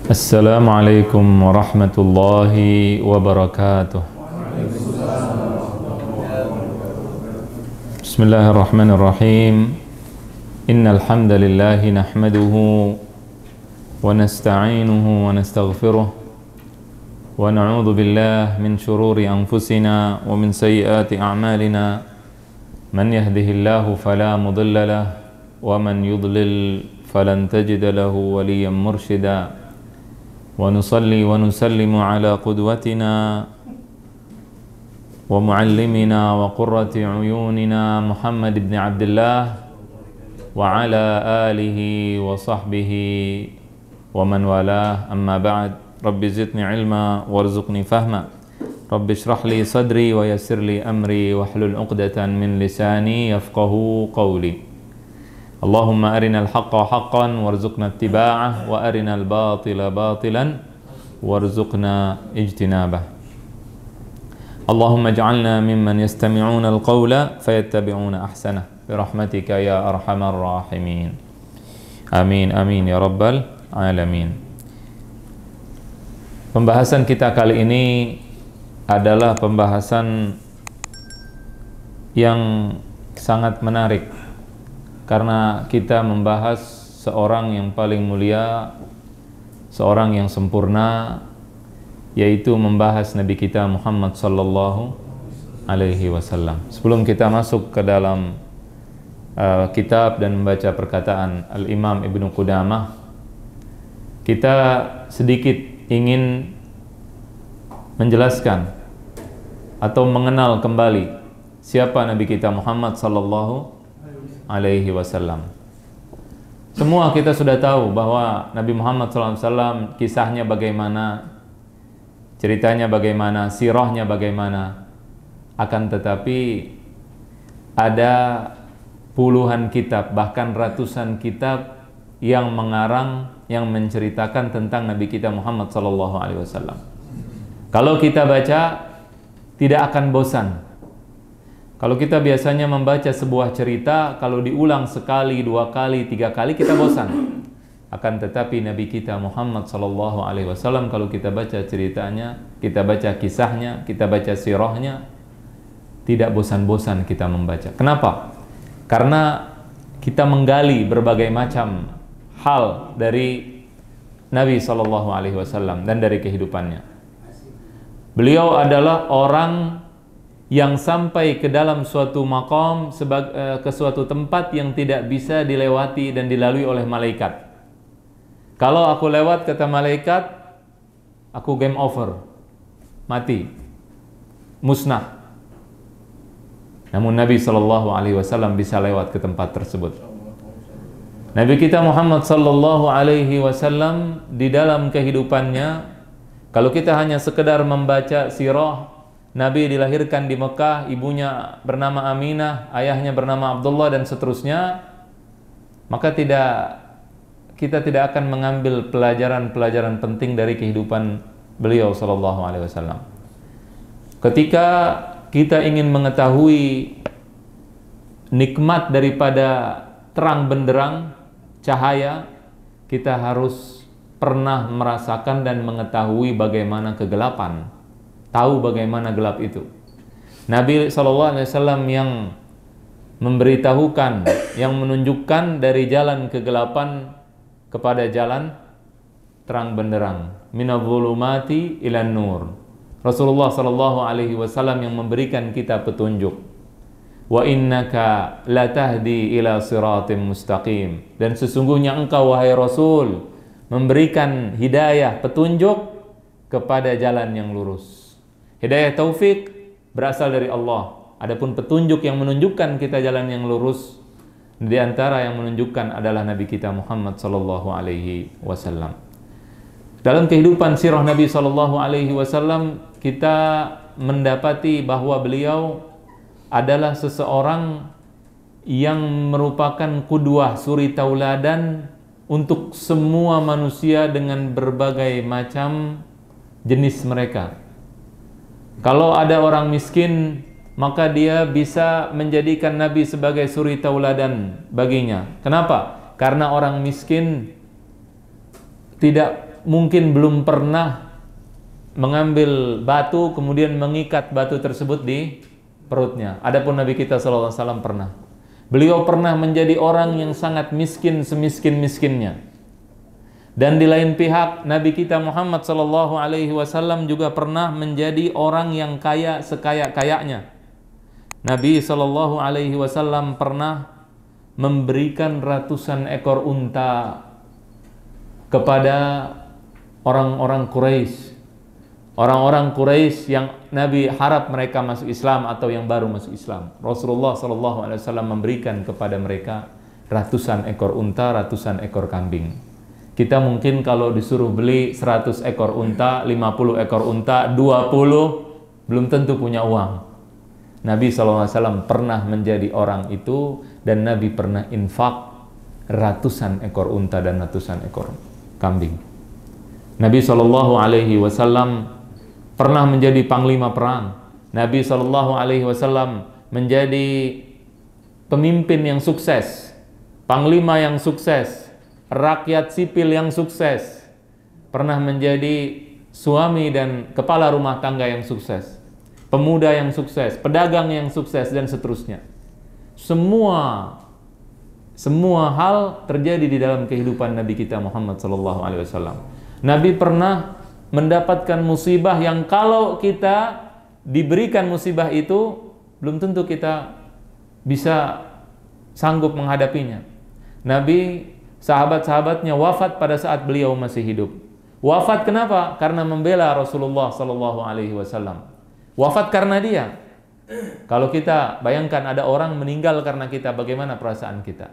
Assalamualaikum warahmatullahi wabarakatuh. Bismillahirrahmanirrahim. Innal hamdalillahi nahmaduhu wa nasta'inuhu wa nastaghfiruh wa na'udzu billahi min shururi anfusina wa min sayyiati a'malina. Man yahdihillahu fala mudilla lahu wa man yudlil falan tajida lahu waliyyan mursyida. ونصلي ونسلم على قدوتنا ومعلمنا وقرة عيوننا محمد بن عبد الله وعلى آله وصحبه ومن والاه أما بعد رب زدني علما وارزقني فهما رب اشرح لي صدري ويسر لي أمري واحلل عقدة من لساني يفقه قولي اللهم أرنا الحق حقا وارزقنا اتباعه وأرنا الباطل باطلا وارزقنا اجتنابه اللهم اجعلنا ممن يستمعون القول فيتبعون أحسنه برحمتك يا أرحم الراحمين آمين آمين يا رب العالمين. Pembahasan kita kali ini adalah pembahasan yang sangat menarik karena kita membahas seorang yang paling mulia, seorang yang sempurna, yaitu membahas Nabi kita Muhammad sallallahu alaihi wasallam. Sebelum kita masuk ke dalam kitab dan membaca perkataan Al-Imam Ibnu Qudamah, kita sedikit ingin menjelaskan atau mengenal kembali siapa Nabi kita Muhammad sallallahu alaihi wasallam. Semua kita sudah tahu bahwa Nabi Muhammad SAW kisahnya bagaimana, ceritanya bagaimana, sirahnya bagaimana. Akan tetapi ada puluhan kitab, bahkan ratusan kitab yang mengarang, yang menceritakan tentang Nabi kita Muhammad SAW. Kalau kita baca, tidak akan bosan. Kalau kita biasanya membaca sebuah cerita, kalau diulang sekali, dua kali, tiga kali, kita bosan. Akan tetapi Nabi kita Muhammad SAW, kalau kita baca ceritanya, kita baca kisahnya, kita baca sirahnya, tidak bosan-bosan kita membaca. Kenapa? Karena kita menggali berbagai macam hal dari Nabi SAW dan dari kehidupannya. Beliau adalah orang yang sampai ke dalam suatu maqam, ke suatu tempat yang tidak bisa dilewati dan dilalui oleh malaikat. Kalau aku lewat, kata malaikat, aku game over, mati, musnah. Namun Nabi SAW bisa lewat ke tempat tersebut. Nabi kita Muhammad SAW di dalam kehidupannya, kalau kita hanya sekedar membaca sirah, Nabi dilahirkan di Mekah, ibunya bernama Aminah, ayahnya bernama Abdullah dan seterusnya, maka kita tidak akan mengambil pelajaran-pelajaran penting dari kehidupan beliau sallallahu alaihi wasallam. Ketika kita ingin mengetahui nikmat daripada terang benderang cahaya, kita harus pernah merasakan dan mengetahui bagaimana kegelapan. Tahu bagaimana gelap itu. Nabi SAW yang memberitahukan, yang menunjukkan dari jalan kegelapan kepada jalan terang benderang. Minadh-dhulumati ilan nur. Rasulullah SAW yang memberikan kita petunjuk. Wa innaka latahdi ila siratim mustaqim. Dan sesungguhnya engkau wahai Rasul memberikan hidayah, petunjuk kepada jalan yang lurus. Hidayah taufik berasal dari Allah. Adapun petunjuk yang menunjukkan kita jalan yang lurus, di antara yang menunjukkan adalah Nabi kita Muhammad sallallahu alaihi wasallam. Dalam kehidupan sirah Nabi sallallahu alaihi wasallam, kita mendapati bahwa beliau adalah seseorang yang merupakan qudwah, suri tauladan untuk semua manusia dengan berbagai macam jenis mereka. Kalau ada orang miskin, maka dia bisa menjadikan Nabi sebagai suri tauladan baginya. Kenapa? Karena orang miskin tidak mungkin belum pernah mengambil batu kemudian mengikat batu tersebut di perutnya. Adapun Nabi kita sallallahu alaihi wasallam pernah. Beliau pernah menjadi orang yang sangat miskin semiskin-miskinnya. Dan di lain pihak Nabi kita Muhammad sallallahu alaihi wasallam juga pernah menjadi orang yang kaya sekaya-kayanya. Nabi sallallahu alaihi wasallam pernah memberikan ratusan ekor unta kepada orang-orang Quraisy. Orang-orang Quraisy yang Nabi harap mereka masuk Islam atau yang baru masuk Islam. Rasulullah sallallahu alaihi wasallam memberikan kepada mereka ratusan ekor unta, ratusan ekor kambing. Kita mungkin kalau disuruh beli 100 ekor unta, 50 ekor unta, 20 belum tentu punya uang. Nabi sallallahu alaihi wasallam pernah menjadi orang itu dan Nabi pernah infak ratusan ekor unta dan ratusan ekor kambing. Nabi sallallahu alaihi wasallam pernah menjadi panglima perang. Nabi sallallahu alaihi wasallam menjadi pemimpin yang sukses, panglima yang sukses, rakyat sipil yang sukses, pernah menjadi suami dan kepala rumah tangga yang sukses, pemuda yang sukses, pedagang yang sukses, dan seterusnya. Semua hal terjadi di dalam kehidupan Nabi kita Muhammad sallallahu alaihi wasallam. Nabi pernah mendapatkan musibah yang kalau kita diberikan musibah itu belum tentu kita bisa sanggup menghadapinya. Nabi, sahabat-sahabatnya wafat pada saat beliau masih hidup. Wafat kenapa? Karena membela Rasulullah sallallahu alaihi wasallam. Wafat karena dia. Kalau kita bayangkan ada orang meninggal karena kita, bagaimana perasaan kita?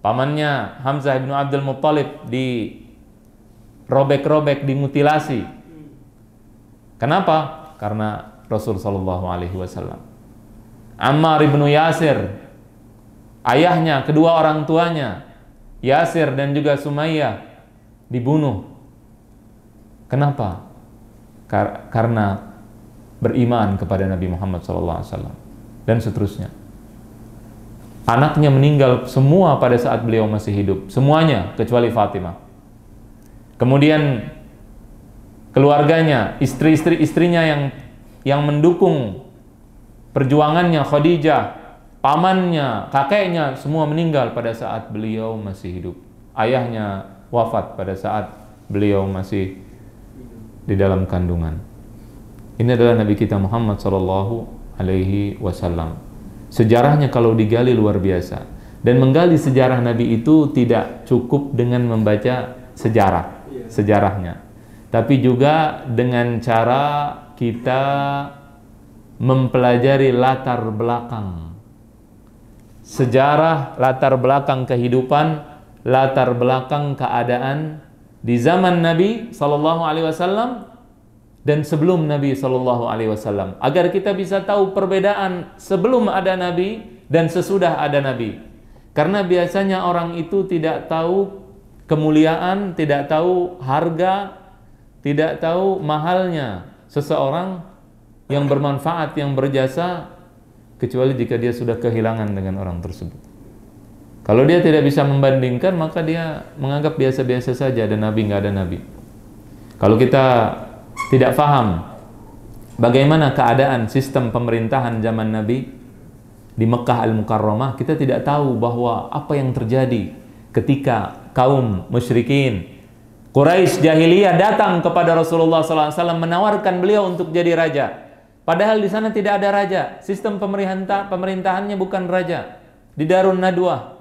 Pamannya Hamzah bin Abdul Muttalib dirobek-robek, dimutilasi. Kenapa? Karena Rasul sallallahu alaihi wasallam. Ammar bin Yasir, ayahnya, kedua orang tuanya, Yasir dan juga Sumayyah, dibunuh. Kenapa? Karena beriman kepada Nabi Muhammad SAW dan seterusnya. Anaknya meninggal semua pada saat beliau masih hidup, semuanya kecuali Fatimah. Kemudian keluarganya, istrinya yang mendukung perjuangannya, Khadijah, pamannya, kakeknya, semua meninggal pada saat beliau masih hidup. Ayahnya wafat pada saat beliau masih di dalam kandungan. Ini adalah Nabi kita Muhammad sallallahu alaihi wasallam. Sejarahnya kalau digali luar biasa. Dan menggali sejarah Nabi itu tidak cukup dengan membaca sejarahnya. Tapi juga dengan cara kita mempelajari latar belakang sejarah, latar belakang kehidupan, latar belakang keadaan di zaman Nabi sallallahu alaihi wasallam dan sebelum Nabi sallallahu alaihi wasallam, agar kita bisa tahu perbedaan sebelum ada Nabi dan sesudah ada Nabi. Karena biasanya orang itu tidak tahu kemuliaan, tidak tahu harga, tidak tahu mahalnya seseorang yang bermanfaat, yang berjasa, kecuali jika dia sudah kehilangan dengan orang tersebut. Kalau dia tidak bisa membandingkan, maka dia menganggap biasa-biasa saja, ada Nabi, nggak ada Nabi. Kalau kita tidak paham bagaimana keadaan sistem pemerintahan zaman Nabi di Mekah Al-Mukarramah, kita tidak tahu bahwa apa yang terjadi ketika kaum musyrikin Quraisy jahiliyah datang kepada Rasulullah SAW menawarkan beliau untuk jadi raja. Padahal di sana tidak ada raja, sistem pemerintahannya bukan raja. Di Darun Nadwah,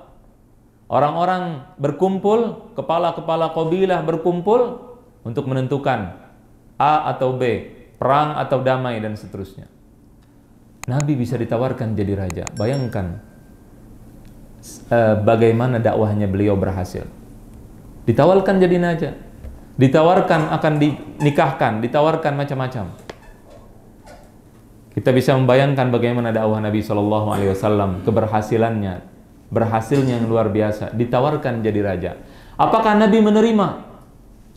orang-orang berkumpul, kepala-kepala kabilah berkumpul untuk menentukan A atau B, perang atau damai, dan seterusnya. Nabi bisa ditawarkan jadi raja. Bayangkan bagaimana dakwahnya beliau berhasil. Ditawarkan jadi raja, ditawarkan akan dinikahkan, ditawarkan macam-macam. Kita bisa membayangkan bagaimana dakwah Nabi Shallallahu Alaihi Wasallam, keberhasilannya, berhasilnya yang luar biasa. Ditawarkan jadi raja. Apakah Nabi menerima?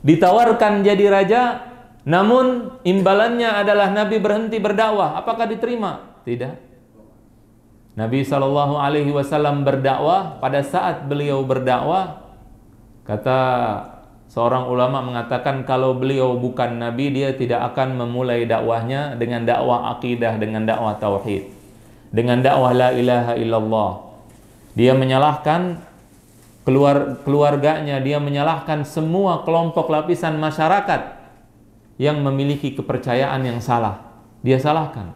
Ditawarkan jadi raja, namun imbalannya adalah Nabi berhenti berdakwah. Apakah diterima? Tidak. Nabi Shallallahu Alaihi Wasallam berdakwah. Pada saat beliau berdakwah, kata Seorang ulama mengatakan kalau beliau bukan nabi, dia tidak akan memulai dakwahnya dengan dakwah akidah, dengan dakwah tauhid, dengan dakwah la ilaha illallah. Dia menyalahkan keluarganya, dia menyalahkan semua kelompok lapisan masyarakat yang memiliki kepercayaan yang salah. Dia salahkan.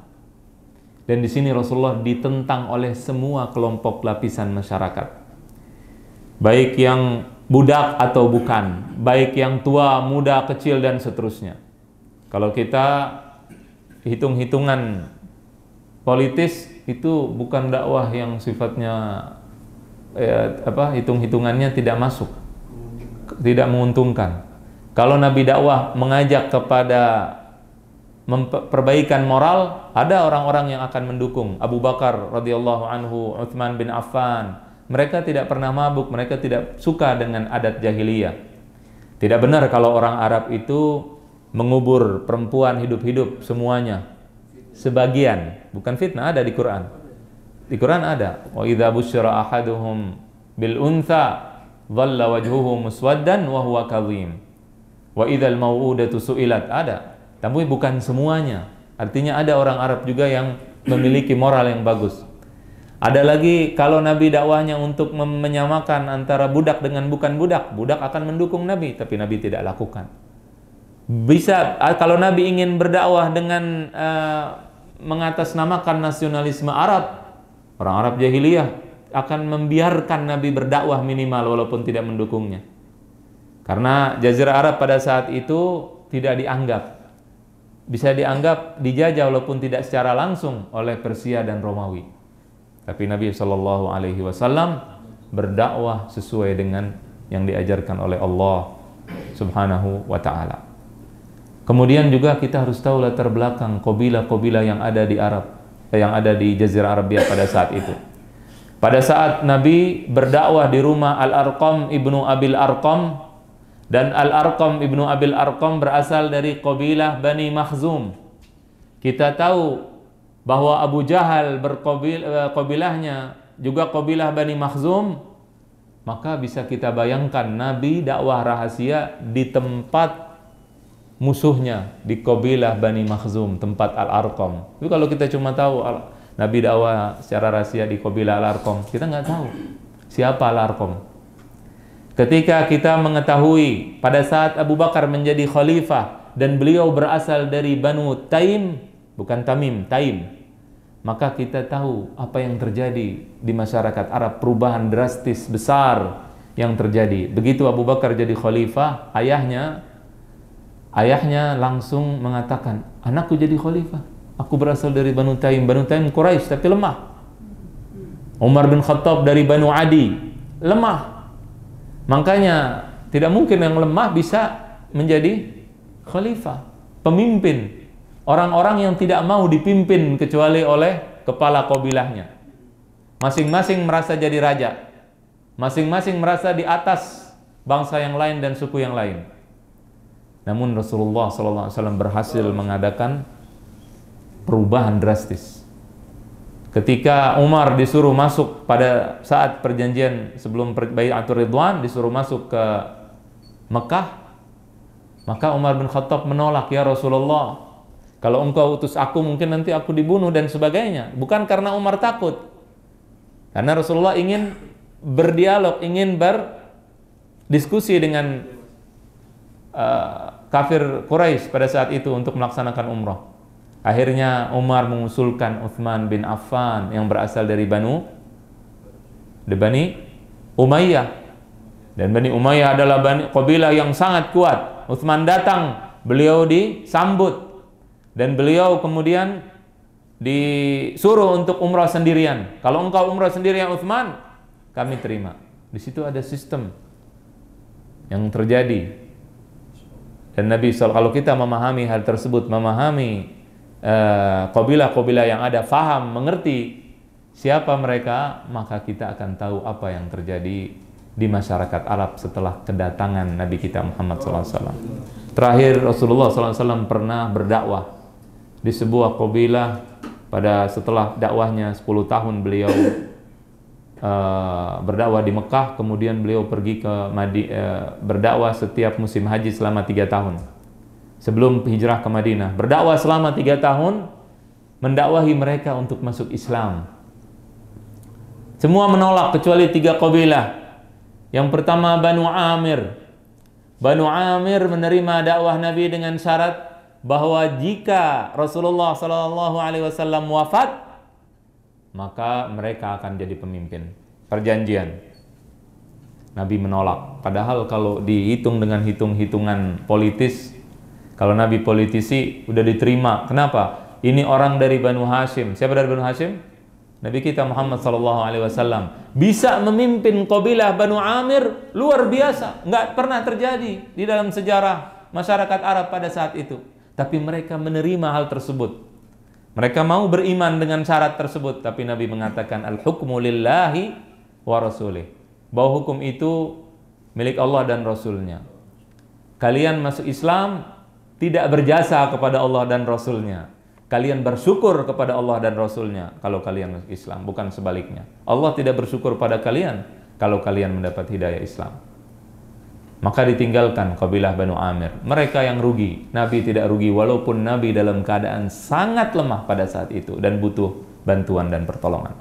Dan di sini Rasulullah ditentang oleh semua kelompok lapisan masyarakat. Baik yang budak atau bukan, baik yang tua, muda, kecil, dan seterusnya. Kalau kita hitung-hitungan politis, itu bukan dakwah yang sifatnya hitung-hitungannya tidak masuk, tidak menguntungkan. Kalau Nabi dakwah mengajak kepada perbaikan moral, ada orang-orang yang akan mendukung. Abu Bakar radhiyallahu anhu, Utsman bin Affan, mereka tidak pernah mabuk, mereka tidak suka dengan adat jahiliyah. Tidak benar kalau orang Arab itu mengubur perempuan hidup-hidup semuanya. Sebagian, bukan fitnah, ada di Quran. Di Quran ada. Wa idza busyira ahaduhum bil untha dhalla wajhuhu muswaddan wa huwa kadhim. Wa idzal mau'udatu su'ilat, ada. Tapi bukan semuanya. Artinya ada orang Arab juga yang memiliki moral yang bagus. Ada lagi, kalau Nabi dakwahnya untuk menyamakan antara budak dengan bukan budak, budak akan mendukung Nabi, tapi Nabi tidak lakukan. Bisa, kalau Nabi ingin berdakwah dengan mengatasnamakan nasionalisme Arab, orang Arab jahiliyah akan membiarkan Nabi berdakwah minimal walaupun tidak mendukungnya. Karena Jazirah Arab pada saat itu tidak dianggap, bisa dianggap dijajah walaupun tidak secara langsung oleh Persia dan Romawi. Tapi Nabi Shallallahu Alaihi Wasallam berdakwah sesuai dengan yang diajarkan oleh Allah Subhanahu Wa Taala. Kemudian juga kita harus tahu latar belakang kabilah-kabilah yang ada di Arab, yang ada di Jazirah Arabia pada saat itu. Pada saat Nabi berdakwah di rumah Al-Arqam ibnu Abil Arqam, dan Al-Arqam ibnu Abil Arqam berasal dari kabilah Bani Makhzum. Kita tahu bahwa Abu Jahal kabilahnya juga kabilah Bani Makhzum, maka bisa kita bayangkan Nabi dakwah rahasia di tempat musuhnya, di kabilah Bani Makhzum, tempat Al-Arqam. Tapi kalau kita cuma tahu Nabi dakwah secara rahasia di kabilah Al-Arqam, kita nggak tahu siapa Al-Arqam. Ketika kita mengetahui pada saat Abu Bakar menjadi khalifah dan beliau berasal dari Banu Taim, bukan Tamim, Taim, maka kita tahu apa yang terjadi di masyarakat Arab, perubahan drastis besar yang terjadi. Begitu Abu Bakar jadi khalifah, ayahnya langsung mengatakan, anakku jadi khalifah, aku berasal dari Banu Taim. Banu Taim Quraisy tapi lemah. Umar bin Khattab dari Banu Adi, lemah. Makanya tidak mungkin yang lemah bisa menjadi khalifah, pemimpin. Orang-orang yang tidak mau dipimpin kecuali oleh kepala kabilahnya. Masing-masing merasa jadi raja. Masing-masing merasa di atas bangsa yang lain dan suku yang lain. Namun Rasulullah SAW berhasil mengadakan perubahan drastis. Ketika Umar disuruh masuk pada saat perjanjian sebelum Bai'atul Ridwan, disuruh masuk ke Mekah, maka Umar bin Khattab menolak, ya Rasulullah, kalau engkau utus aku mungkin nanti aku dibunuh dan sebagainya. Bukan karena Umar takut, karena Rasulullah ingin berdialog, ingin berdiskusi dengan kafir Quraisy pada saat itu untuk melaksanakan umrah. Akhirnya Umar mengusulkan Utsman bin Affan yang berasal dari Bani Umayyah. Dan Bani Umayyah adalah kabilah yang sangat kuat. Utsman datang, beliau disambut, dan beliau kemudian disuruh untuk umrah sendirian. Kalau engkau umrah sendirian Utsman, kami terima. Di situ ada sistem yang terjadi. Dan Nabi kalau kita memahami hal tersebut, memahami kabilah-kabilah yang ada, faham, mengerti siapa mereka, maka kita akan tahu apa yang terjadi di masyarakat Arab setelah kedatangan Nabi kita Muhammad SAW. Terakhir Rasulullah SAW pernah berdakwah di sebuah kabilah pada setelah dakwahnya 10 tahun beliau berdakwah di Mekah, kemudian beliau pergi ke berdakwah setiap musim haji selama 3 tahun sebelum hijrah ke Madinah. Berdakwah selama 3 tahun, mendakwahi mereka untuk masuk Islam. Semua menolak kecuali 3 kabilah. Yang pertama Banu Amir. Banu Amir menerima dakwah Nabi dengan syarat bahwa jika Rasulullah SAW wafat, maka mereka akan jadi pemimpin. Perjanjian. Nabi menolak. Padahal kalau dihitung dengan hitung-hitungan politis, kalau Nabi politisi udah diterima. Kenapa? Ini orang dari Banu Hashim. Siapa dari Banu Hashim? Nabi kita Muhammad SAW bisa memimpin kabilah Banu Amir, luar biasa. Nggak pernah terjadi di dalam sejarah masyarakat Arab pada saat itu. Tapi mereka menerima hal tersebut. Mereka mau beriman dengan syarat tersebut, tapi Nabi mengatakan al-hukmu lillahi wa rasulih, bahwa hukum itu milik Allah dan Rasulnya. Kalian masuk Islam tidak berjasa kepada Allah dan Rasulnya. Kalian bersyukur kepada Allah dan Rasulnya kalau kalian masuk Islam, bukan sebaliknya. Allah tidak bersyukur pada kalian kalau kalian mendapat hidayah Islam. Maka ditinggalkan kabilah Banu Amir. Mereka yang rugi. Nabi tidak rugi walaupun Nabi dalam keadaan sangat lemah pada saat itu dan butuh bantuan dan pertolongan.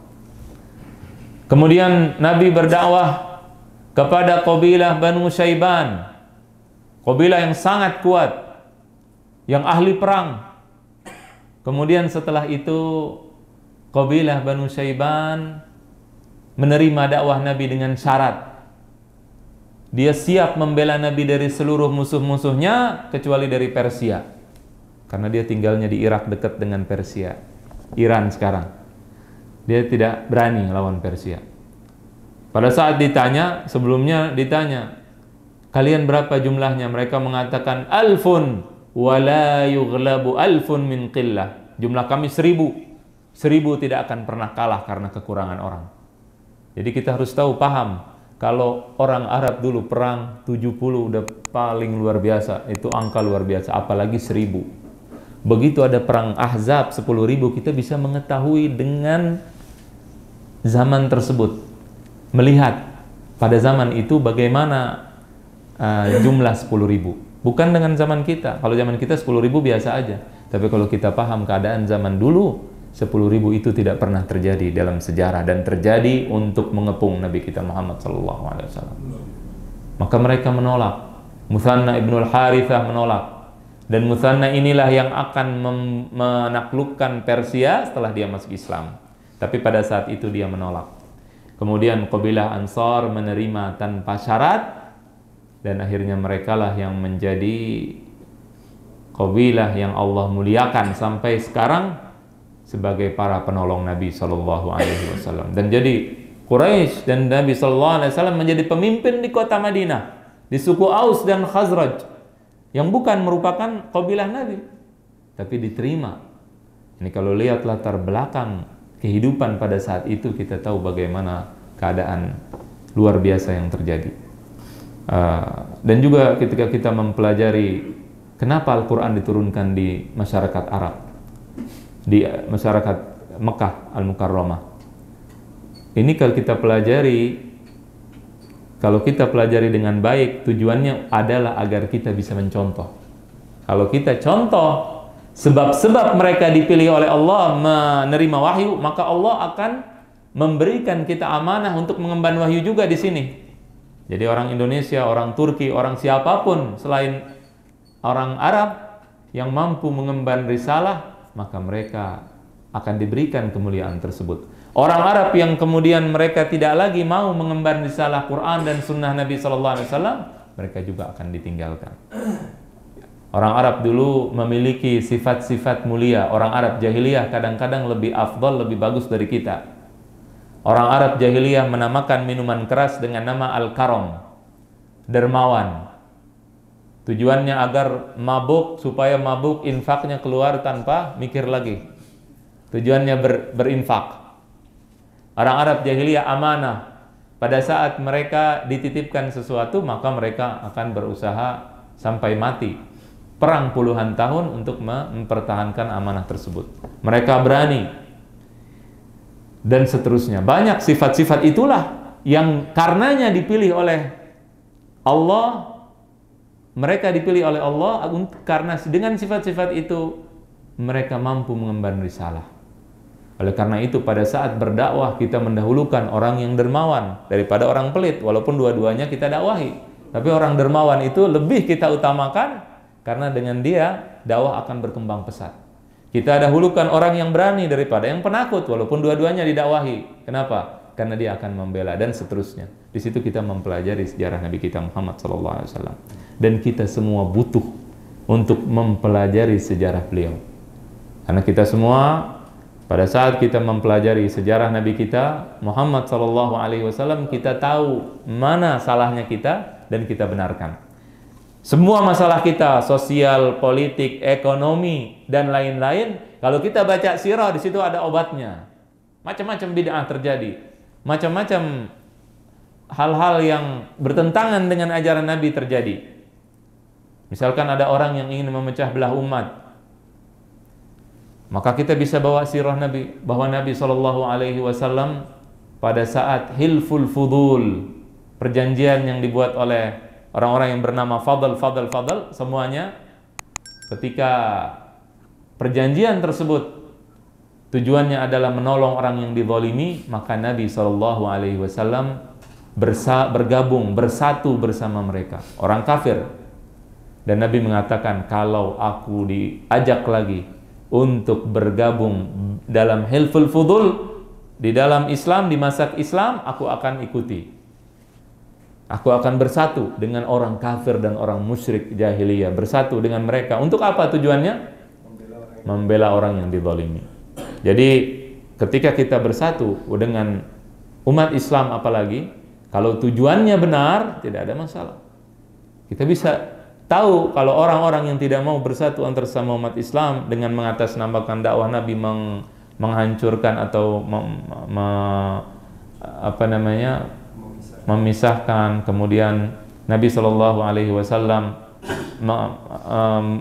Kemudian Nabi berdakwah kepada kabilah Banu Syaiban. Kabilah yang sangat kuat, yang ahli perang. Kemudian setelah itu kabilah Banu Syaiban menerima dakwah Nabi dengan syarat dia siap membela Nabi dari seluruh musuh-musuhnya kecuali dari Persia. Karena dia tinggalnya di Irak dekat dengan Persia. Iran sekarang. Dia tidak berani lawan Persia. Pada saat ditanya, sebelumnya ditanya, kalian berapa jumlahnya? Mereka mengatakan alfun wala yughlabu alfun min qillah. Jumlah kami 1000. 1000 tidak akan pernah kalah karena kekurangan orang. Jadi kita harus tahu, paham. Kalau orang Arab dulu perang 70 udah paling luar biasa, itu angka luar biasa, apalagi 1000. Begitu ada perang Ahzab 10.000, kita bisa mengetahui dengan zaman tersebut, melihat pada zaman itu bagaimana jumlah 10.000. Bukan dengan zaman kita. Kalau zaman kita 10.000 biasa aja. Tapi kalau kita paham keadaan zaman dulu, 10.000 itu tidak pernah terjadi dalam sejarah dan terjadi untuk mengepung Nabi kita Muhammad SAW. Maka mereka menolak. Muthanna ibnul Harithah menolak. Dan Muthanna inilah yang akan menaklukkan Persia setelah dia masuk Islam. Tapi pada saat itu dia menolak. Kemudian kabilah Ansar menerima tanpa syarat, dan akhirnya merekalah yang menjadi kabilah yang Allah muliakan sampai sekarang sebagai para penolong Nabi SAW. Dan jadi Quraisy dan Nabi SAW menjadi pemimpin di kota Madinah, di suku Aus dan Khazraj, yang bukan merupakan kabilah Nabi, tapi diterima. Ini kalau lihat latar belakang kehidupan pada saat itu, kita tahu bagaimana keadaan luar biasa yang terjadi. Dan juga ketika kita mempelajari kenapa Al-Quran diturunkan di masyarakat Arab, di masyarakat Mekah Al-Mukarramah. Ini kalau kita pelajari dengan baik, tujuannya adalah agar kita bisa mencontoh. Kalau kita contoh sebab-sebab mereka dipilih oleh Allah menerima wahyu, maka Allah akan memberikan kita amanah untuk mengemban wahyu juga di sini. Jadi orang Indonesia, orang Turki, orang siapapun selain orang Arab yang mampu mengemban risalah, maka mereka akan diberikan kemuliaan tersebut. Orang Arab yang kemudian mereka tidak lagi mau mengemban risalah Quran dan sunnah Nabi SAW, mereka juga akan ditinggalkan. Orang Arab dulu memiliki sifat-sifat mulia. Orang Arab jahiliyah kadang-kadang lebih afdal, lebih bagus dari kita. Orang Arab jahiliyah menamakan minuman keras dengan nama al-karam, dermawan. Tujuannya agar mabuk, supaya mabuk infaknya keluar tanpa mikir lagi. Tujuannya berinfak. Orang Arab jahiliyah amanah. Pada saat mereka dititipkan sesuatu, maka mereka akan berusaha sampai mati. Perang puluhan tahun untuk mempertahankan amanah tersebut. Mereka berani. dan seterusnya. Banyak sifat-sifat itulah yang karenanya dipilih oleh Allah. Mereka dipilih oleh Allah karena dengan sifat-sifat itu mereka mampu mengemban risalah. Oleh karena itu pada saat berdakwah kita mendahulukan orang yang dermawan daripada orang pelit, walaupun dua-duanya kita dakwahi. Tapi orang dermawan itu lebih kita utamakan karena dengan dia dakwah akan berkembang pesat. Kita dahulukan orang yang berani daripada yang penakut, walaupun dua-duanya didakwahi. Kenapa? Karena dia akan membela dan seterusnya. Di situ kita mempelajari sejarah Nabi kita Muhammad SAW. Dan kita semua butuh untuk mempelajari sejarah beliau. Karena kita semua pada saat kita mempelajari sejarah Nabi kita Muhammad SAW, kita tahu mana salahnya kita dan kita benarkan. Semua masalah kita, sosial, politik, ekonomi, dan lain-lain, kalau kita baca sirah, di situ ada obatnya. Macam-macam bid'ah terjadi, macam-macam hal-hal yang bertentangan dengan ajaran Nabi terjadi. Misalkan ada orang yang ingin memecah belah umat, maka kita bisa bawa sirah Nabi, bahwa Nabi SAW pada saat Hilful Fudul, perjanjian yang dibuat oleh orang-orang yang bernama Fadl, semuanya ketika perjanjian tersebut tujuannya adalah menolong orang yang dizalimi, maka Nabi SAW bergabung, bersatu bersama mereka, orang kafir. Dan Nabi mengatakan, kalau aku diajak lagi untuk bergabung dalam Hilful Fudul, di dalam Islam, di masa Islam, aku akan ikuti. Aku akan bersatu dengan orang kafir dan orang musyrik jahiliyah, bersatu dengan mereka. Untuk apa tujuannya? Membela orang yang dizalimi. Jadi ketika kita bersatu dengan umat Islam, apalagi kalau tujuannya benar, tidak ada masalah. Kita bisa tahu kalau orang-orang yang tidak mau bersatu antar sama umat Islam dengan mengatasnamakan dakwah Nabi menghancurkan atau memisahkan, kemudian Nabi SAW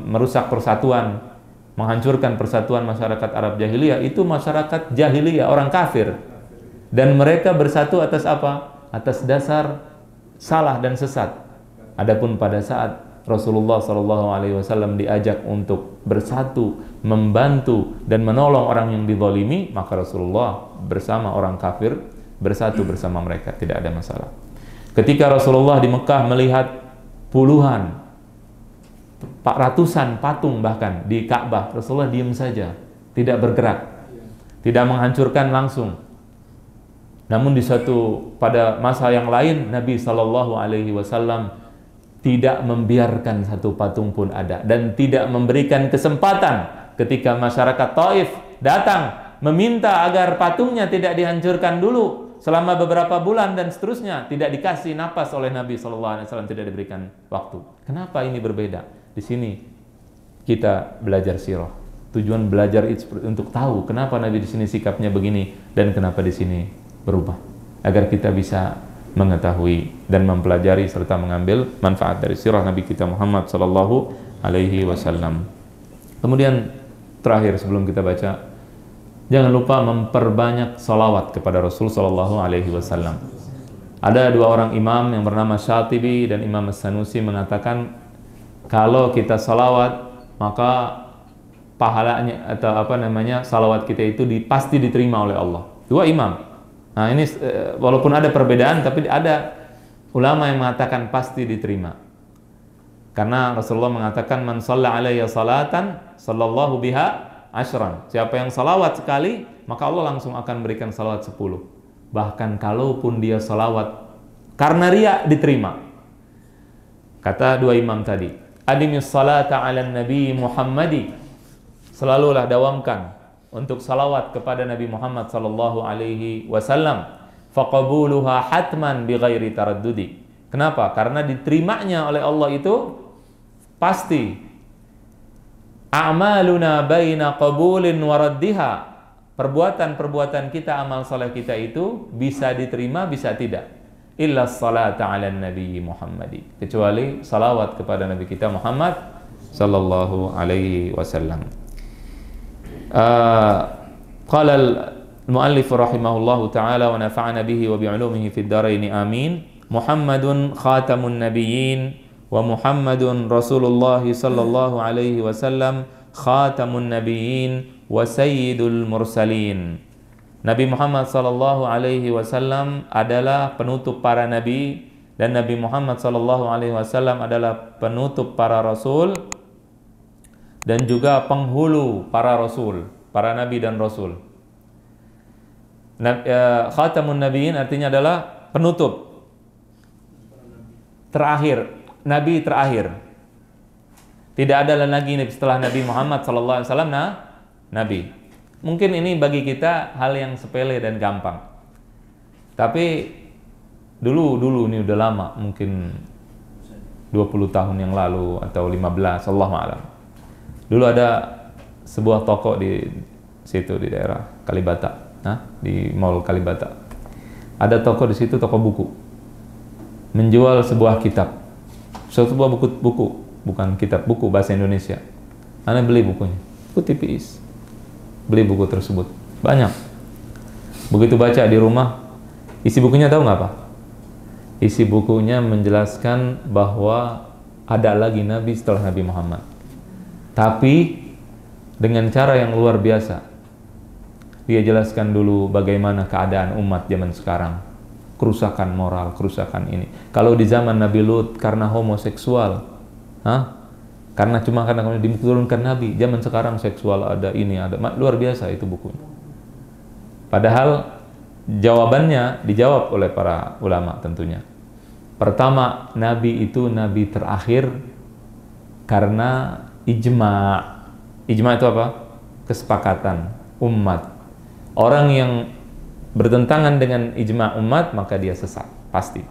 merusak persatuan, menghancurkan persatuan masyarakat Arab jahiliyah. Itu masyarakat jahiliyah, orang kafir, dan mereka bersatu atas apa? Atas dasar salah dan sesat. Adapun pada saat Rasulullah SAW diajak untuk bersatu, membantu dan menolong orang yang dizalimi, maka Rasulullah bersama orang kafir bersatu bersama mereka, tidak ada masalah. Ketika Rasulullah di Mekah melihat puluhan, ratusan patung bahkan di Ka'bah, Rasulullah diam saja, tidak bergerak, tidak menghancurkan langsung. Namun pada masa yang lain, Nabi SAW tidak membiarkan satu patung pun ada, dan tidak memberikan kesempatan ketika masyarakat Taif datang meminta agar patungnya tidak dihancurkan dulu selama beberapa bulan dan seterusnya, tidak dikasih napas oleh Nabi SAW, tidak diberikan waktu. Kenapa ini berbeda? Di sini kita belajar sirah. Tujuan belajar itu untuk tahu kenapa Nabi di sini sikapnya begini dan kenapa di sini berubah, agar kita bisa mengetahui dan mempelajari serta mengambil manfaat dari sirah Nabi kita Muhammad SAW. Kemudian terakhir sebelum kita baca, jangan lupa memperbanyak salawat kepada Rasul SAW. Ada dua orang imam yang bernama Syatibi dan Imam As-Sanusi mengatakan, kalau kita salawat, maka pahalanya atau salawat kita itu pasti diterima oleh Allah. Dua imam. Nah ini walaupun ada perbedaan, tapi ada ulama yang mengatakan pasti diterima. Karena Rasulullah mengatakan, man shalla alayya salatan sallallahu biha asyran. Siapa yang salawat sekali, maka Allah langsung akan berikan salawat 10. Bahkan kalaupun dia salawat karena riya, diterima. Kata dua imam tadi, adimis salata ala nabi Muhammadi, selalulah dawamkan untuk salawat kepada Nabi Muhammad SAW. Faqabuluha hatman bighairi taraddudi. Kenapa? Karena diterimanya oleh Allah itu pasti. A'maluna baina qabulin wa raddiha. Perbuatan-perbuatan kita, amal saleh kita itu bisa diterima, bisa tidak. Illa salata ala nabi Muhammadi. Kecuali salawat kepada Nabi kita Muhammad sallallahu alaihi wasallam. Qala Al-muallif rahimahullahu taala wa nafa'ana bihi wa bi'ulumihi fid dharain amin. Muhammadun khatamun nabiyyin wa Muhammadun Rasulullah sallallahu alaihi wasallam khatamun nabiyyin wa sayyidul mursalin. Nabi Muhammad sallallahu alaihi wasallam adalah penutup para nabi, dan Nabi Muhammad sallallahu alaihi wasallam adalah penutup para rasul dan juga penghulu para rasul, para nabi dan rasul. Khatamun nabiyyin artinya adalah penutup terakhir, nabi terakhir. Tidak ada lagi setelah Nabi Muhammad sallallahu alaihi wasallam nabi. Mungkin ini bagi kita hal yang sepele dan gampang. Tapi dulu ini udah lama, mungkin 20 tahun yang lalu atau 15, Allahu a'lam. Dulu ada sebuah toko di situ di daerah Kalibata, di Mall Kalibata. Ada toko di situ, toko buku. Menjual sebuah kitab. Sebuah buku, bukan kitab, buku bahasa Indonesia. Ana beli bukunya. Buku tipis. Beli buku tersebut. Banyak. Begitu baca di rumah, isi bukunya tahu nggak apa? Isi bukunya menjelaskan bahwa ada lagi Nabi setelah Nabi Muhammad. Tapi dengan cara yang luar biasa. Dia jelaskan dulu bagaimana keadaan umat zaman sekarang. Kerusakan moral, kerusakan ini. Kalau di zaman Nabi Lut karena homoseksual, karena diturunkan Nabi, zaman sekarang seksual ada ini, ada, luar biasa itu bukunya. Padahal jawabannya dijawab oleh para ulama tentunya. Pertama, Nabi itu Nabi terakhir karena ijma. Ijma itu apa? Kesepakatan umat. Orang yang bertentangan dengan ijma umat, maka dia sesat, pasti.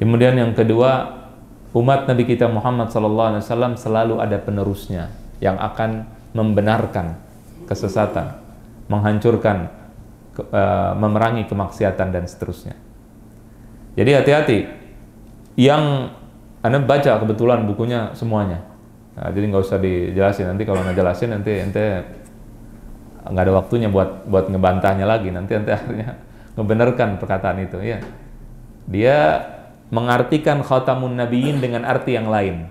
Kemudian yang kedua, umat Nabi kita Muhammad SAW selalu ada penerusnya yang akan membenarkan kesesatan, menghancurkan, memerangi kemaksiatan dan seterusnya. Jadi hati-hati. Yang Anda baca kebetulan bukunya semuanya. Nah, jadi nggak usah dijelasin. Nanti kalau ngejelasin nanti ente nggak ada waktunya buat ngebantahnya lagi. Nanti akhirnya ngebenarkan perkataan itu. Ya, dia mengartikan khatamun nabiyyin dengan arti yang lain,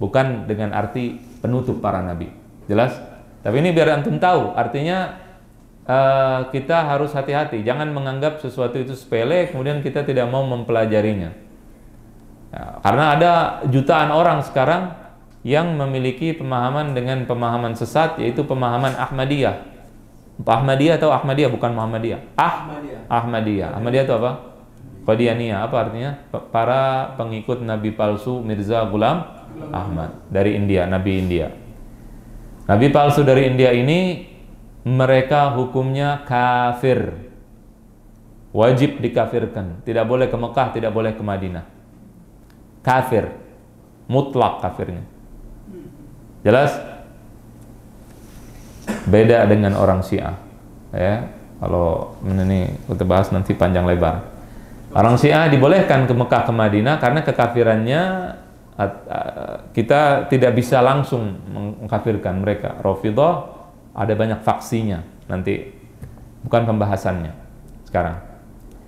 bukan dengan arti penutup para nabi. Jelas? Tapi ini biar antum tahu, artinya kita harus hati-hati, jangan menganggap sesuatu itu sepele kemudian kita tidak mau mempelajarinya. Ya, karena ada jutaan orang sekarang yang memiliki pemahaman dengan pemahaman sesat, yaitu pemahaman Ahmadiyah. Ahmadiyah atau Ahmadiyah, bukan Muhammadiyah. Ahmadiyah. Ahmadiyah itu apa? Qadianiyah, apa artinya? Para pengikut Nabi palsu Mirza Ghulam Ahmad dari India, Nabi India. Nabi palsu dari India ini mereka hukumnya kafir. Wajib dikafirkan. Tidak boleh ke Mekah, tidak boleh ke Madinah. Kafir. Mutlak kafirnya. Jelas? Beda dengan orang Syiah. Ya, kalau ini kita bahas nanti panjang lebar. Orang Syiah dibolehkan ke Mekah, ke Madinah karena kekafirannya kita tidak bisa langsung mengkafirkan mereka. Rafidhah ada banyak faksinya, nanti bukan pembahasannya sekarang.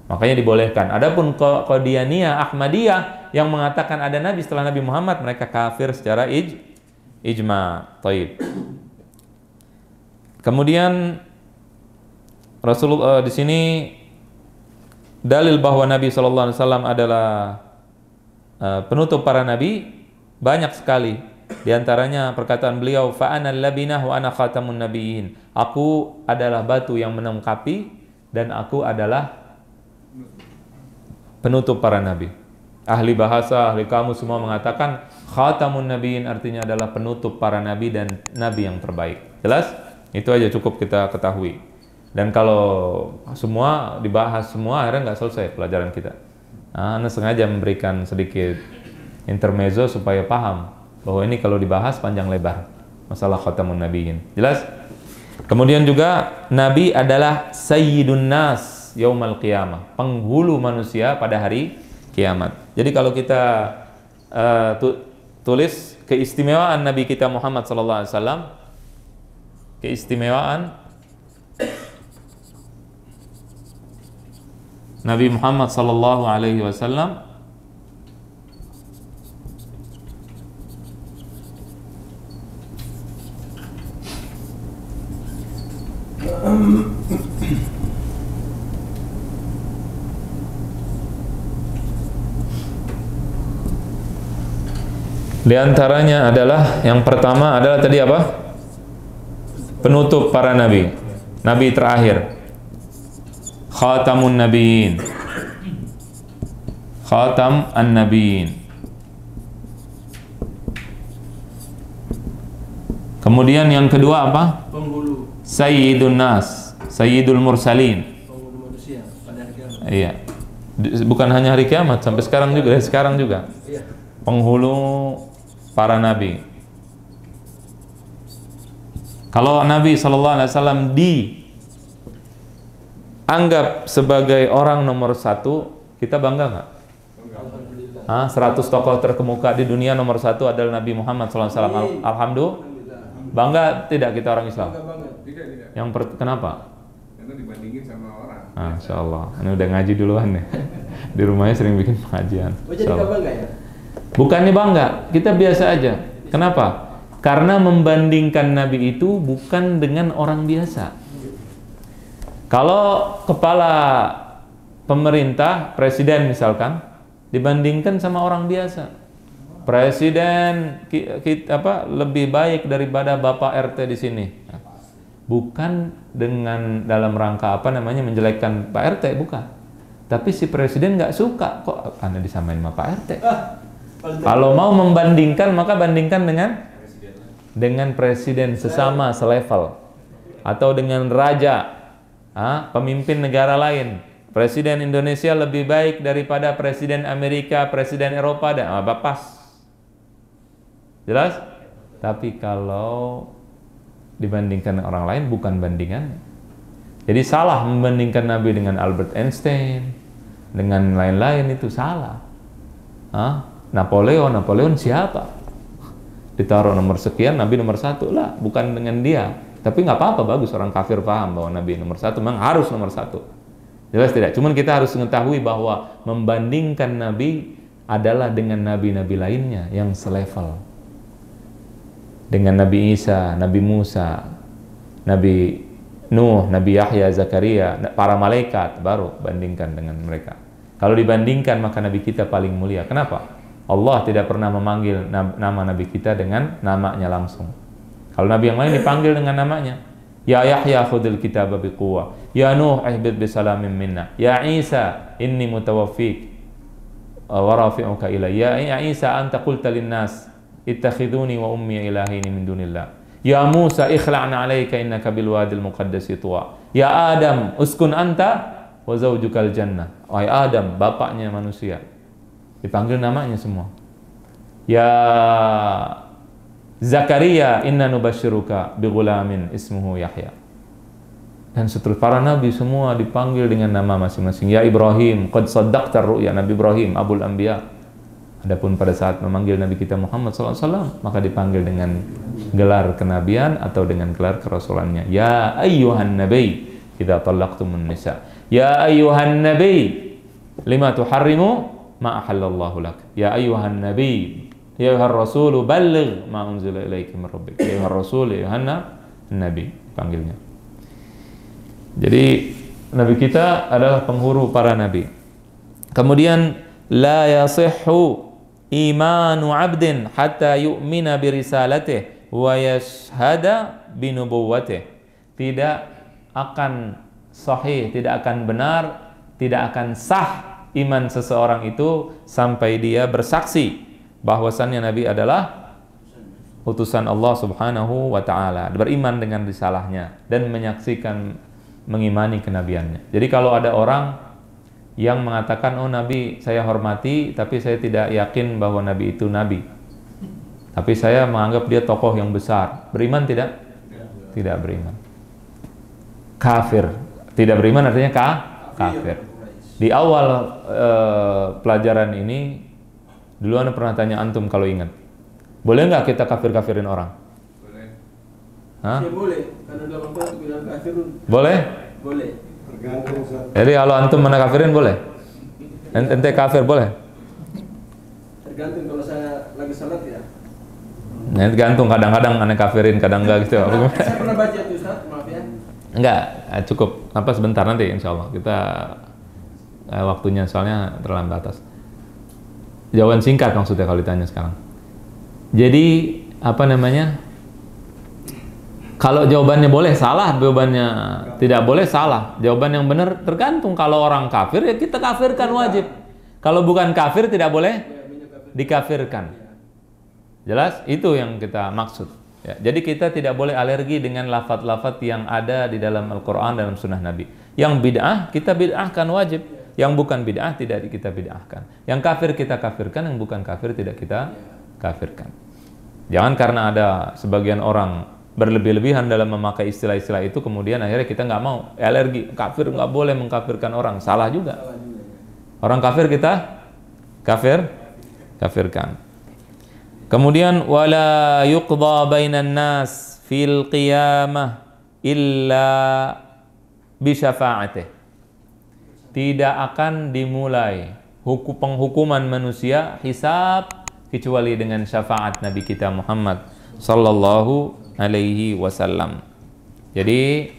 Makanya dibolehkan. Adapun Qadianiyah, Ahmadiyah yang mengatakan ada Nabi setelah Nabi Muhammad, mereka kafir secara ijma. Taib. Kemudian Rasulullah di sini dalil bahwa Nabi SAW adalah penutup para nabi banyak sekali. Di antaranya perkataan beliau, fa'ana labinah wa ana khatamun nabiyyin. Aku adalah batu yang melengkapi dan aku adalah penutup para nabi. Ahli bahasa, ahli kamus semua mengatakan khatamun nabiyyin artinya adalah penutup para nabi dan nabi yang terbaik. Jelas? Itu aja cukup kita ketahui. Dan kalau semua dibahas semua, akhirnya nggak selesai pelajaran kita. Anda sengaja memberikan sedikit intermezzo supaya paham bahwa ini kalau dibahas panjang lebar masalah khatamun nabiyyin. Jelas? Kemudian juga Nabi adalah sayyidun nas yaumal qiyamah, penghulu manusia pada hari kiamat. Jadi kalau kita tulis keistimewaan Nabi kita Muhammad SAW, keistimewaan Nabi Muhammad sallallahu alaihi wasallam di antaranya adalah, yang pertama adalah tadi apa? Penutup para nabi, nabi terakhir, khatamun nabiyyin, khatam an-nabiyyin. Kemudian yang kedua apa? Penghulu. Sayyidun nas, sayyidul mursalin. Penghulu manusia pada hari kiamat. Iya. Bukan hanya hari kiamat, sampai sekarang juga, sekarang juga. Iya. Penghulu para nabi. Kalau Nabi SAW dianggap sebagai orang nomor satu, kita bangga nggak? Alhamdulillah. 100 tokoh terkemuka di dunia, nomor satu adalah Nabi Muhammad SAW. Alhamdulillah. Bangga tidak kita orang Islam? Bangga banget. Tidak. Kenapa? Karena dibandingin sama orang. Insya Allah. Ini udah ngaji duluan nih. Di rumahnya sering bikin pengajian. Oh, jadi nggak bangga ya? Bukannya bangga, kita biasa aja. Kenapa? Karena membandingkan Nabi itu bukan dengan orang biasa. Kalau kepala pemerintah, presiden misalkan, dibandingkan sama orang biasa, presiden lebih baik daripada bapak RT di sini. Bukan dengan dalam rangka menjelekkan Pak RT, bukan. Tapi si presiden nggak suka kok Anda disamain sama Pak RT. Kalau mau membandingkan, maka bandingkan dengan presiden sesama selevel, atau dengan raja, pemimpin negara lain. Presiden Indonesia lebih baik daripada presiden Amerika, presiden Eropa, dan pas. Jelas? Tapi kalau dibandingkan dengan orang lain, bukan bandingan. Jadi salah membandingkan Nabi dengan Albert Einstein, dengan lain-lain, itu salah. Napoleon siapa? Ditaruh nomor sekian, Nabi nomor satu lah, bukan dengan dia. Tapi nggak apa-apa, bagus orang kafir paham bahwa Nabi nomor satu, memang harus nomor satu. Jelas tidak? Cuman kita harus mengetahui bahwa membandingkan Nabi adalah dengan nabi-nabi lainnya yang selevel. Dengan Nabi Isa, Nabi Musa, Nabi Nuh, Nabi Yahya, Zakaria, para malaikat, baru bandingkan dengan mereka. Kalau dibandingkan, maka Nabi kita paling mulia. Kenapa? Allah tidak pernah memanggil nama Nabi kita dengan namanya langsung. Kalau Nabi yang lain dipanggil dengan namanya. Ya Yahya khudil kitaba biquwwah. Ya Nuh ihbid bisalamin minna. Ya Isa inni mutawaffik wa rafi'uka ilayya. Ya Isa anta qulta linnas ittakhiduni wa ummi ilahin min dunillah. Ya Musa ikhla'na alayka innaka bil wadil muqaddasi tuwa. Ya Adam uskun anta wa zawjukal jannah. Wahai Adam, bapaknya manusia. Dipanggil namanya semua. Ya Zakaria inna nubashiruka bighulamin ismuhu Yahya. Dan seterusnya, para nabi semua dipanggil dengan nama masing-masing. Ya Ibrahim qad saddaqta ru'ya, Nabi Ibrahim abul anbiya. Adapun pada saat memanggil Nabi kita Muhammad SAW, maka dipanggil dengan gelar kenabian atau dengan gelar kerasulannya. Ya ayyuhan nabi idza talaqtumun nisa. Ya ayyuhan nabi lima tuharrimu ma ahallallahu lak. Ya ayyuhan nabi, ya ayyuhar rasul balligh ma unzila ilaika min rabbik. Ya ayyuhar rasul, ya ayyuhan nabi, panggilnya. Jadi nabi kita adalah penghuru para nabi. Kemudian la yasihhu imanu 'abdin hatta yu'mina bi risalatihi wa yashhada bi nubuwwatihi. Tidak akan sahih, tidak akan benar, tidak akan sah iman seseorang itu sampai dia bersaksi bahwasannya Nabi adalah utusan Allah Subhanahu wa ta'ala, beriman dengan risalahnya dan menyaksikan, mengimani kenabiannya. Jadi kalau ada orang yang mengatakan, oh Nabi saya hormati, tapi saya tidak yakin bahwa Nabi itu Nabi, tapi saya menganggap dia tokoh yang besar, beriman tidak? Tidak beriman. Kafir. Tidak beriman artinya kafir. Di awal pelajaran ini, dulu Anda pernah tanya antum kalau ingat, boleh nggak kita kafir-kafirin orang? Boleh. Ya boleh, karena dalam Quran bilang kafirun. Boleh? Boleh. Tergantung Ustaz. Jadi kalau antum mana kafirin boleh? Ente kafir boleh? Tergantung kalau saya lagi salat ya. Nah, tergantung, kadang-kadang aneh kafirin, kadang enggak gitu. Saya pernah baca itu Ustaz, maaf ya. Enggak, cukup. Apa sebentar nanti insya Allah. Kita waktunya soalnya terlambat batas. Jawaban singkat maksudnya kalau ditanya sekarang. Jadi apa namanya? Kalau jawabannya boleh salah, jawabannya tidak boleh salah. Jawaban yang benar tergantung. Kalau orang kafir ya kita kafirkan wajib. Kalau bukan kafir tidak boleh dikafirkan. Jelas? Itu yang kita maksud. Ya, jadi kita tidak boleh alergi dengan lafaz-lafaz yang ada di dalam Al-Quran, dalam Sunnah Nabi. Yang bid'ah kita bid'ahkan wajib. Yang bukan bid'ah tidak kita bid'ahkan. Yang kafir kita kafirkan, yang bukan kafir tidak kita kafirkan. Jangan karena ada sebagian orang berlebih-lebihan dalam memakai istilah-istilah itu, kemudian akhirnya kita nggak mau, alergi, kafir nggak boleh mengkafirkan orang. Salah juga. Orang kafir kita kafirkan. Kemudian wala yuqda bainan nas fil qiyamah illa bi syafa'atih. Tidak akan dimulai penghukuman manusia, hisab, kecuali dengan syafaat Nabi kita Muhammad sallallahu alaihi wasallam. Jadi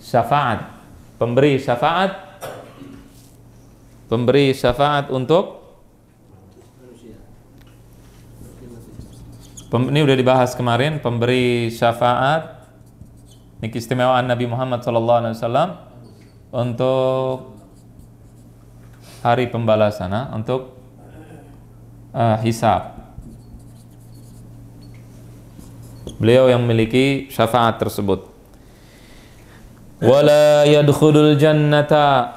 syafaat, pemberi syafaat untuk ini udah dibahas kemarin, pemberi syafaat, ini keistimewaan Nabi Muhammad sallallahu alaihi wasallam untuk hari pembalasan, untuk hisab. Beliau yang memiliki syafaat tersebut. Wala yadkhulul jannata,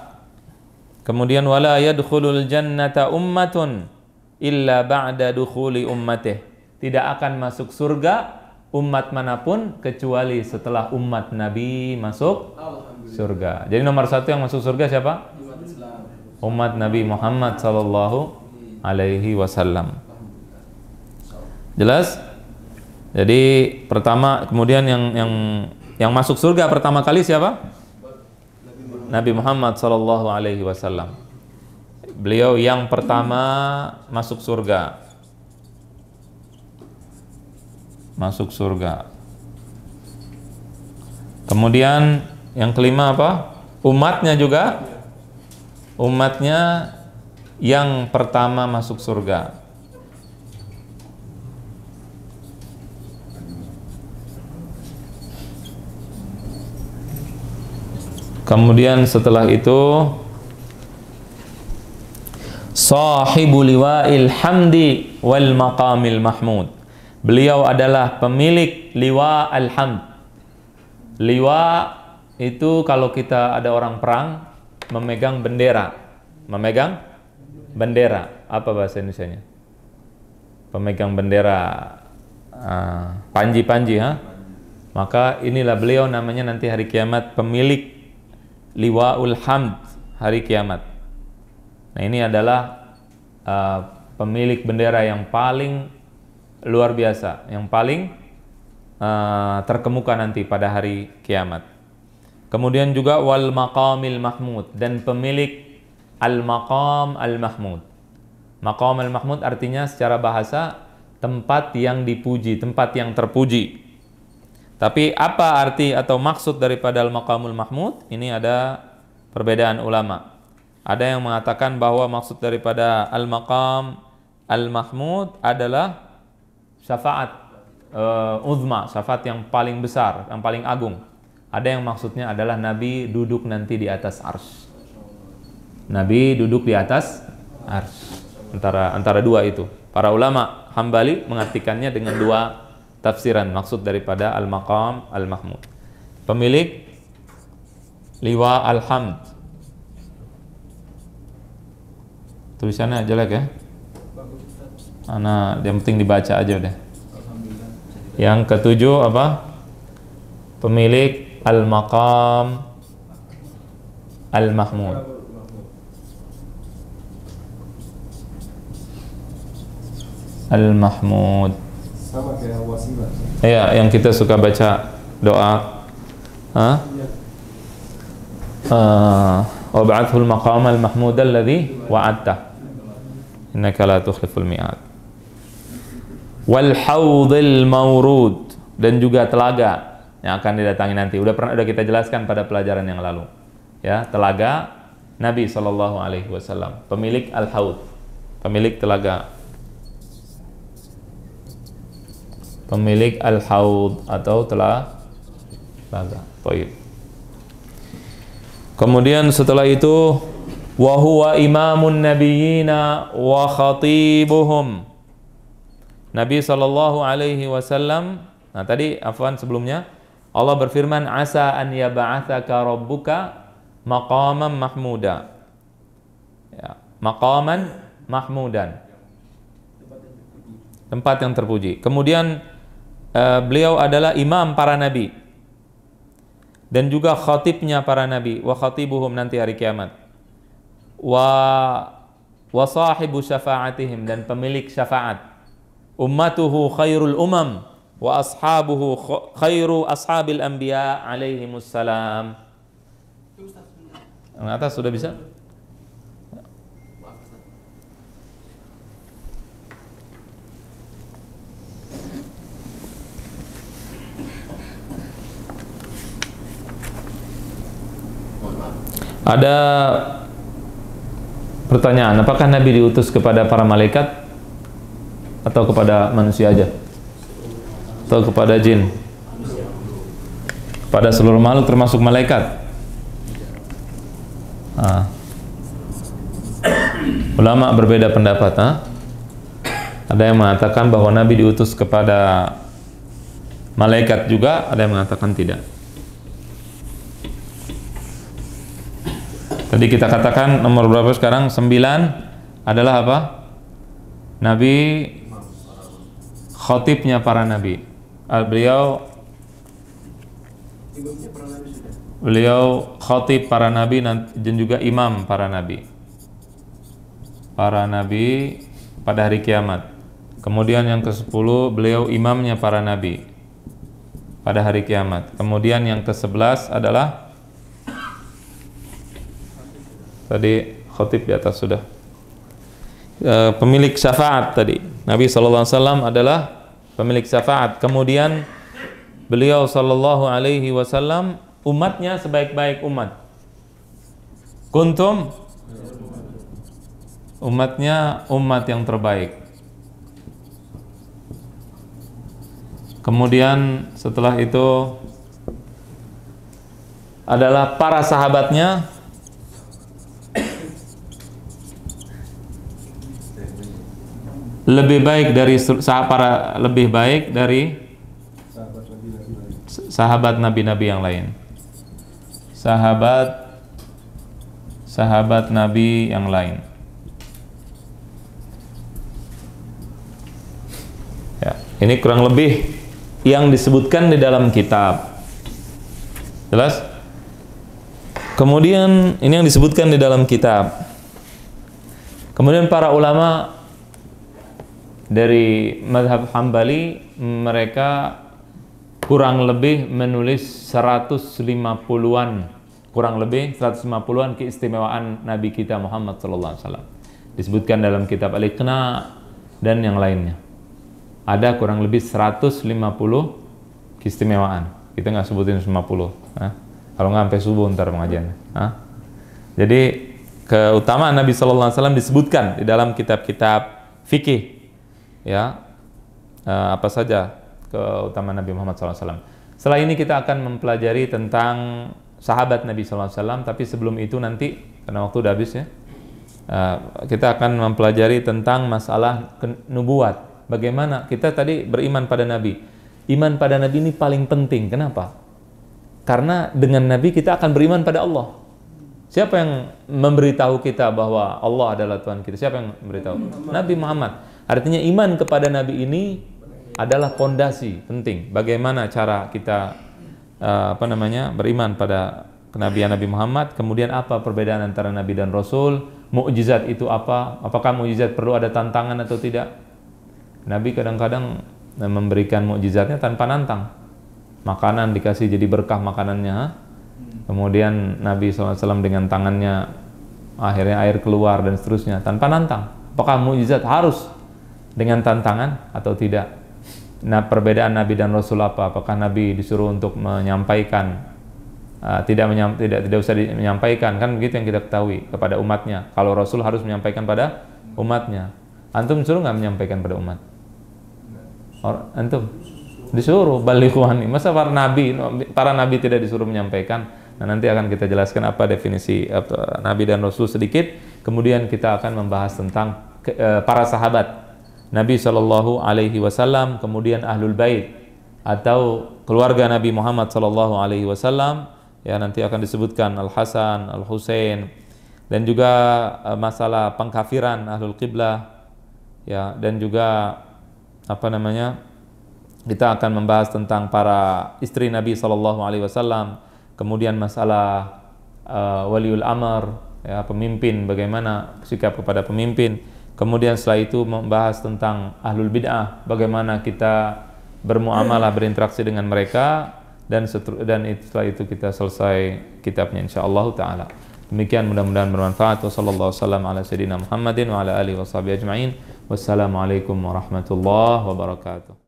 kemudian wala yadkhulul jannata ummatun illa ba'da dukhuli ummatih. Tidak akan masuk surga umat manapun kecuali setelah umat Nabi masuk surga. Jadi nomor satu yang masuk surga siapa? Umat Nabi Muhammad sallallahu alaihi wasallam. Jelas? Jadi pertama, kemudian yang masuk surga pertama kali siapa? Nabi Muhammad sallallahu alaihi wasallam. Beliau yang pertama masuk surga. Masuk surga. Kemudian yang kelima apa? Umatnya juga. Umatnya yang pertama masuk surga. Kemudian setelah itu sahibul liwa'il hamdi wal maqamil mahmud. Beliau adalah pemilik liwa al-hamd. Liwa itu kalau kita ada orang perang memegang bendera. Memegang bendera. Apa bahasa Indonesianya? Pemegang bendera, panji-panji, ha? Maka inilah beliau namanya nanti hari kiamat pemilik liwaul hamd hari kiamat. Nah, ini adalah pemilik bendera yang paling luar biasa, yang paling terkemuka nanti pada hari kiamat. Kemudian juga wal maqamil mahmud, dan pemilik al maqam al mahmud. Maqam al mahmud artinya secara bahasa tempat yang dipuji, tempat yang terpuji. Tapi apa arti atau maksud daripada al maqamul mahmud? Ini ada perbedaan ulama. Ada yang mengatakan bahwa maksud daripada al maqam al mahmud adalah syafaat uzma, syafaat yang paling besar, yang paling agung. Ada yang maksudnya adalah Nabi duduk nanti di atas arsy. Nabi duduk di atas arsy. Antara dua itu. Para ulama Hambali mengartikannya dengan dua tafsiran maksud daripada al-maqam al-mahmud. Pemilik liwa al-hamd. Tulisannya jelek ya? Yang penting dibaca aja udah. Yang ketujuh apa? Pemilik al-maqam al-mahmud. Al-mahmud. Sama kayak wasilah. Iya, yang kita suka baca doa. Hah? wa ba'athul maqamal mahmudal ladzi wa'adta innaka la tukhliful mi'ad. Wal haudhil maurud, dan juga telaga yang akan didatangi nanti. Udah kita jelaskan pada pelajaran yang lalu. Ya, telaga Nabi sallallahu alaihi wasallam, pemilik al-haud, pemilik telaga. Pemilik al-haud atau telaga. Baik. Kemudian setelah itu wa huwa imamun nabiyyina wa khatibuhum. Nabi sallallahu alaihi wasallam, nah tadi afwan sebelumnya Allah berfirman asa an yab'atsaka rabbuka maqaman mahmuda. Ya, maqaman mahmudan. Tempat yang terpuji. Kemudian beliau adalah imam para nabi dan juga khatibnya para nabi, wa khatibuhum nanti hari kiamat. Wa sahibu syafa'atihim, dan pemilik syafaat. Ummatuhu khairul umam wa ashabuhu khairu ashabil anbiya alaihimus salam. Yang atas sudah bisa? Ada pertanyaan, apakah Nabi diutus kepada para malaikat atau kepada manusia aja? Atau kepada jin? Pada seluruh makhluk termasuk malaikat? Ulama berbeda pendapat. Ada yang mengatakan bahwa Nabi diutus kepada malaikat juga, ada yang mengatakan tidak. Tadi kita katakan nomor berapa sekarang? 9 adalah apa? Nabi khatibnya para nabi. Beliau khatib para nabi dan juga imam para nabi. Para nabi pada hari kiamat. Kemudian yang ke-10 beliau imamnya para nabi pada hari kiamat. Kemudian yang ke-11 adalah tadi khatib di atas sudah. Pemilik syafaat tadi. Nabi SAW adalah pemilik syafaat. Kemudian beliau SAW umatnya sebaik-baik umat. Kuntum, umatnya umat yang terbaik. Kemudian setelah itu adalah para sahabatnya lebih baik dari sahabat nabi-nabi yang lain. Sahabat nabi yang lain. Ya, ini kurang lebih yang disebutkan di dalam kitab. Jelas? Kemudian ini yang disebutkan di dalam kitab. Kemudian para ulama dari mazhab Hambali, mereka kurang lebih menulis 150-an, kurang lebih 150-an keistimewaan Nabi kita Muhammad SAW. Disebutkan dalam kitab Al-Iqna dan yang lainnya. Ada kurang lebih 150 keistimewaan. Kita nggak sebutin 50. Kalau nggak sampai subuh ntar pengajiannya. Jadi keutamaan Nabi SAW disebutkan di dalam kitab-kitab fikih. Ya, apa saja keutamaan Nabi Muhammad SAW. Setelah ini kita akan mempelajari tentang sahabat Nabi SAW, tapi sebelum itu nanti, karena waktu udah habis ya, kita akan mempelajari tentang masalah nubuat. Bagaimana kita tadi beriman pada Nabi. Iman pada Nabi ini paling penting. Kenapa? Karena dengan Nabi kita akan beriman pada Allah. Siapa yang memberitahu kita bahwa Allah adalah Tuhan kita? Siapa yang memberitahu? Nabi Muhammad. Artinya iman kepada Nabi ini adalah pondasi penting. Bagaimana cara kita beriman pada kenabian Nabi Muhammad? Kemudian apa perbedaan antara Nabi dan Rasul? Mukjizat itu apa? Apakah mukjizat perlu ada tantangan atau tidak? Nabi kadang-kadang memberikan mukjizatnya tanpa nantang. Makanan dikasih jadi berkah makanannya. Kemudian Nabi SAW dengan tangannya akhirnya air keluar dan seterusnya tanpa nantang. Apakah mukjizat harus dengan tantangan atau tidak? Nah, perbedaan Nabi dan Rasul apa? Apakah Nabi disuruh untuk menyampaikan, tidak usah menyampaikan, kan begitu yang kita ketahui kepada umatnya. Kalau Rasul harus menyampaikan pada umatnya. Antum disuruh nggak menyampaikan pada umat? Antum disuruh balighani. Masa para nabi tidak disuruh menyampaikan? Nah, nanti akan kita jelaskan apa definisi Nabi dan Rasul sedikit. Kemudian kita akan membahas tentang para sahabat Nabi Shallallahu Alaihi Wasallam, kemudian Ahlul Bait atau keluarga Nabi Muhammad Shallallahu Alaihi Wasallam. Ya, nanti akan disebutkan Al Hasan, Al Husain, dan juga masalah pengkafiran Ahlul Qiblah. Ya, dan juga kita akan membahas tentang para istri Nabi Shallallahu Alaihi Wasallam. Kemudian masalah waliul amr, ya, pemimpin, bagaimana sikap kepada pemimpin. Kemudian setelah itu membahas tentang ahlul bid'ah, bagaimana kita bermuamalah, berinteraksi dengan mereka, dan setelah itu kita selesai kitabnya insyaallah taala. Demikian, mudah-mudahan bermanfaat. Wassallallahu wasallam ala sayyidina Muhammadin wa ala alihi washabihi ajma'in. Wassalamualaikum warahmatullahi wabarakatuh.